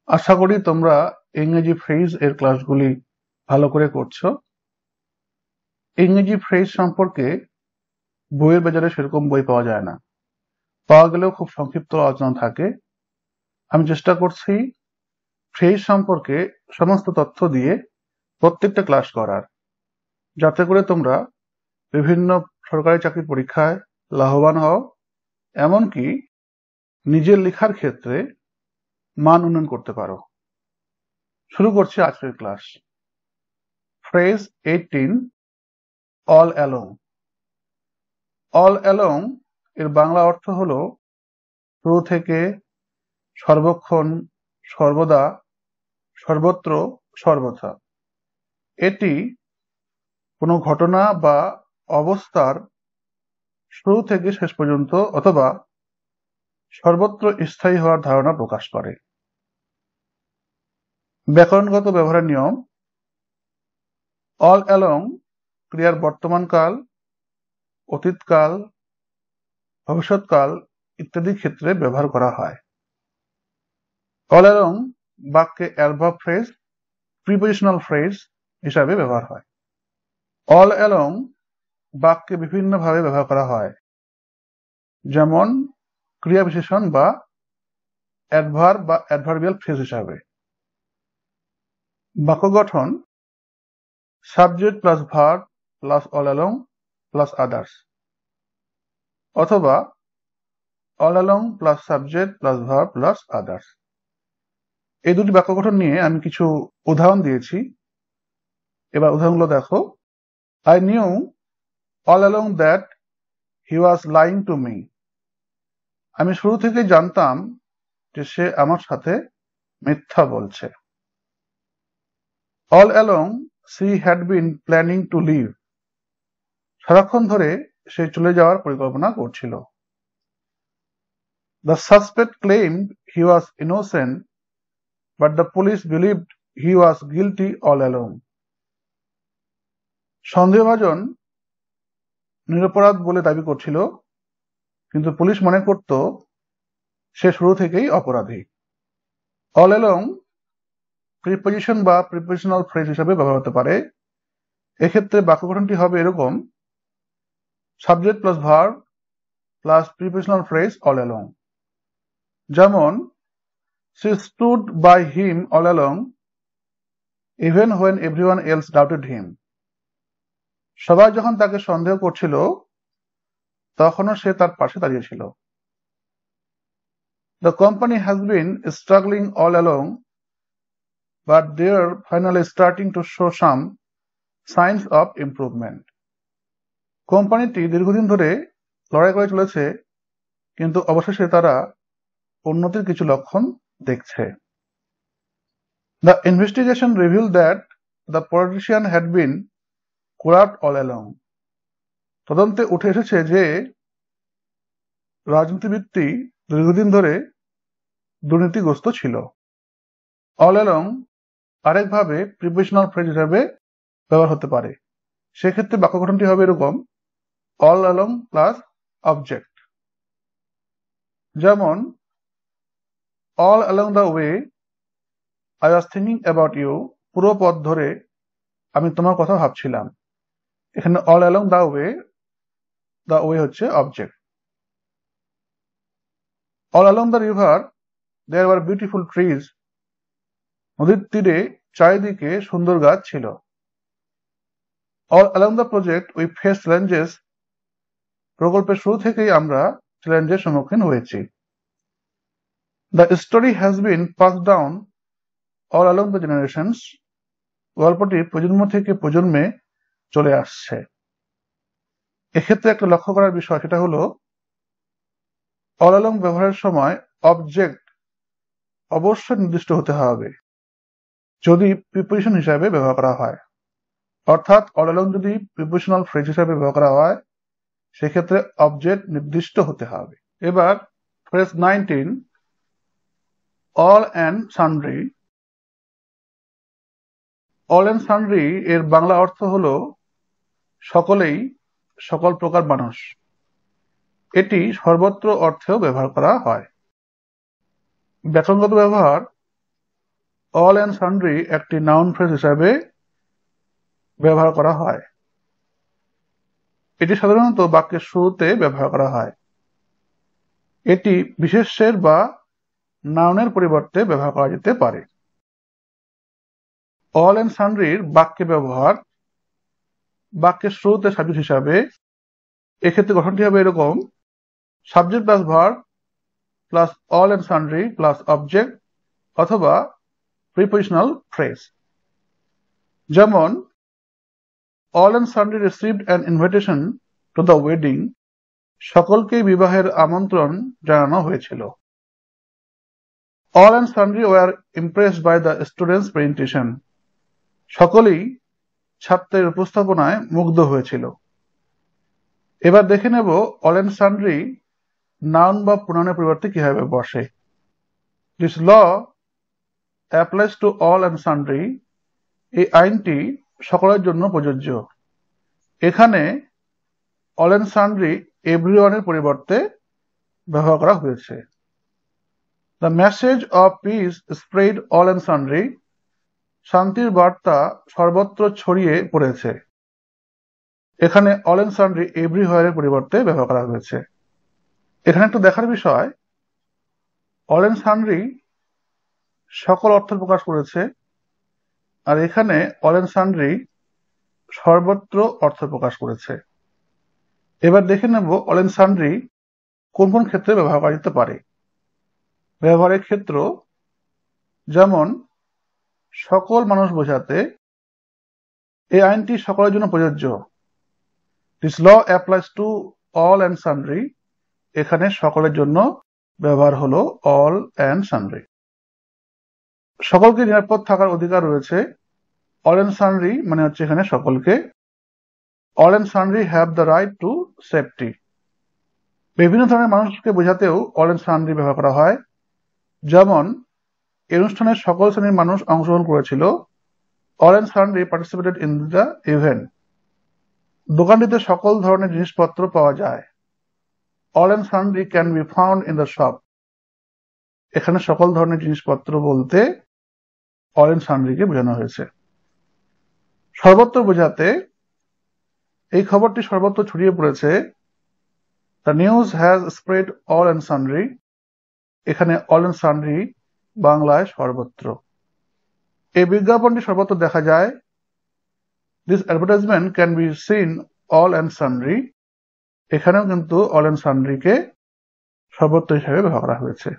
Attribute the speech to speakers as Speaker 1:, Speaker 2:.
Speaker 1: আশা করি তোমরা ইংরেজি ফ্রেজ এর ক্লাসগুলি ভালো করে করছো। ইংরেজি ফ্রেজ সম্পর্কে বইয়ের বাজারে সেরকম বই পাওয়া যায় না, পাওয়া গেলেও খুব সংক্ষিপ্ত আলোচনা থাকে। আমি চেষ্টা করছি ফ্রেজ সম্পর্কে সমস্ত তথ্য দিয়ে প্রত্যেকটা ক্লাস করার, যাতে করে তোমরা বিভিন্ন সরকারি চাকরির পরীক্ষায় লাভবান হও, এমনকি নিজের লেখার ক্ষেত্রে মান উন্নয়ন করতে পারো। শুরু করছি আজকের class. Phrase 18, all along. All along এর বাংলা অর্থ হলো শুরু থেকে, সর্বক্ষণ, সর্বদা, সর্বত্র, সর্বথা। এটি কোনো ঘটনা বা অবস্থার শুরু থেকে শেষ পর্যন্ত অথবা সর্বত্র স্থায়ী হওয়ার ধারণা প্রকাশ করে। ব্যাকরণগত ব্যবহারের নিয়ম: অল অ্যালং ক্রিয়ার বর্তমানকাল, অতীতকাল, ভবিষ্যৎকাল ইত্যাদি ক্ষেত্রে ব্যবহার করা হয়। অল অ্যালং বাক্যে অ্যাডভার্ব ফ্রেজ, প্রিপোজিশনাল ফ্রেজ হিসাবে ব্যবহার হয়। অল অ্যালং বাক্যে বিভিন্নভাবে ব্যবহার করা হয়, যেমন ক্রিয়া বিশেষণ বা অ্যাডভার্ব বা অ্যাডভার্বিয়াল ফ্রেজ হিসাবে। বাক্য গঠন: subject plus verb plus all along plus others, অথবা all along plus subject plus verb plus others. এই দুটি বাক্য গঠন নিয়ে আমি কিছু উদাহরণ দিয়েছি, এবার উদাহরণগুলো দেখো। I knew all along that he was lying to me. আমি শুরু থেকে জানতাম যে সে আমার সাথে মিথ্যা বলছে। All along she had been planning to leave. সারাক্ষণ ধরে সে চলে যাওয়ার পরিকল্পনা করছিল। The suspect claimed he was innocent, but the police believed he was guilty all along. সন্দেহভাজন নিরপরাধ বলে দাবি করছিল, কিন্তু পুলিশ মনে করত সে শুরু থেকেই অপরাধী। অল অ্যালং প্রিপোজিশন বা প্রিপোজিশনাল ফ্রেজ হিসাবে ব্যবহার হতে পারে। এক্ষেত্রে বাক্য গঠনটি হবে এরকম: subject plus verb plus prepositional phrase all along. যেমন, she stood by him all along even when everyone else doubted him. সবাই যখন তাকে সন্দেহ করছিল, তখনও সে তার পাশে দাঁড়িয়েছিল। The company has been struggling all along, but they are finally starting to show some signs of improvement. কোম্পানিটি দীর্ঘদিন ধরে লড়াই করে চলেছে, কিন্তু অবশেষে তারা উন্নতির কিছু লক্ষণ দেখছে। The investigation revealed that the politician had been corrupt all along. তদন্তে উঠে এসেছে যে রাজনীতিবিদটি দীর্ঘদিন ধরে দুর্নীতিগ্রস্ত ছিল। অল অ্যালং আরেকভাবে প্রিপোজিশনাল ফ্রেজ হিসাবে ব্যবহার হতে পারে। সেক্ষেত্রে বাক্য গঠনটি হবে এরকম: অল অ্যালং প্লাস অবজেক্ট। যেমন, all along the way I was thinking about you. পুরো পথ ধরে আমি তোমার কথা ভাবছিলাম। এখানে অল অ্যালং দ্য ওয়ে হচ্ছে object. All along the river there were beautiful trees. নদীর তীরে চারিদিকে সুন্দর গাছ ছিল। All along the project we face challenges. প্রকল্পের শুরু থেকেই আমরা চ্যালেঞ্জের সম্মুখীন হয়েছি। The story has been pass down all along the generations. গল্পটি প্রজন্ম থেকে প্রজন্মে চলে আসছে। এক্ষেত্রে একটা লক্ষ্য করার বিষয়, সেটা হলো অল অ্যালং ব্যবহারের সময় অবজেক্ট অবশ্যই নির্দিষ্ট হতে হবে যদি প্রিপোজিশন হিসাবে ব্যবহার করা হয়। অর্থাৎ অল অ্যালং যদি প্রিপোজিশনাল ফ্রেজ হিসাবে ব্যবহার করা হয়, সেক্ষেত্রে অবজেক্ট নির্দিষ্ট হতে হবে। এবার phrase 19, all and sundry. All and sundry এর বাংলা অর্থ হলো সকলেই, সকল প্রকার মানুষ। এটি সর্বত্র অর্থেও ব্যবহার করা হয়। ব্যাকরণগত ব্যবহার: অল অ্যান্ড সান্ড্রি একটি নাউন ফ্রেজ হিসাবে ব্যবহার করা হয়। এটি সাধারণত বাক্যের শুরুতে ব্যবহার করা হয়। এটি বিশেষ্যের বা নাউনের পরিবর্তে ব্যবহার করা যেতে পারে। অল অ্যান্ড সান্ড্রির বাক্যে ব্যবহার বাক্যের শুরুতে সাবজেক্ট হিসাবে। এক্ষেত্রে গঠনটি হবে এরকম: subject plus verb plus all and sundry plus object অথবা প্রিপোজিশনাল ফ্রেজ। যেমন, all and sundry received an invitation to the wedding. সকলকেই বিবাহের আমন্ত্রণ জানানো হয়েছিল। All and sundry were impressed by the students' presentation. সকলেই ছাত্রের উপস্থাপনায় মুগ্ধ হয়েছিল। এবার দেখে নেব all and sundry নাউন বা প্রোনাউনের পরিবর্তে কিভাবে বসে। This law applies to all and sundry. এই আইনটি সকলের জন্য প্রযোজ্য। এখানে all and sundry everyone এর পরিবর্তে ব্যবহার করা হয়েছে। The message of peace spread all and sundry. শান্তির বার্তা সর্বত্র ছড়িয়ে পড়েছে। এখানে all and sundry everywhere এর পরিবর্তে ব্যবহার করা হয়েছে। এখানে একটু দেখার বিষয়, all and sundry সকল অর্থ প্রকাশ করেছে, আর এখানে all and sundry সর্বত্র অর্থ প্রকাশ করেছে। এবার দেখে নেব all and sundry কোন কোন ক্ষেত্রে ব্যবহার করা যেতে পারে। ব্যবহারের ক্ষেত্র যেমন সকল মানুষ বোঝাতে এই আইনটি সকলের জন্য প্রযোজ্য। This law applies to all and sundry. এখানে সকলের জন্য ব্যবহার হলো all and sundry। সকলকে নিরাপদ থাকার অধিকার রয়েছে। all and sundry মানে হচ্ছে এখানে সকলকে। all and sundry have the right to safety. বিভিন্ন ধরনের মানুষকে বোঝাতেও all and sundry ব্যবহার করা হয়। যেমন, এই অনুষ্ঠানে সকল শ্রেণীর মানুষ অংশগ্রহণ করেছিল। all and sundry participated in the event. দোকানটিতে সকল ধরনের জিনিসপত্র পাওয়া যায়। all and sundry can be found in the shop. এখানে সকল ধরনের জিনিসপত্র বলতে all and sundry কে বোঝানো হয়েছে। সর্বত্র বোঝাতে এই খবরটি সর্বত্র ছড়িয়ে পড়েছে। The news has spread all and sundry. এখানে all and sundry বাংলায় সর্বত্র। এই বিজ্ঞাপনটি সর্বত্র দেখা যায়। This advertisement can be seen all and sundry. এখানেও কিন্তু all and sundry কে সর্বত্র হিসাবে ব্যবহার করা হয়েছে।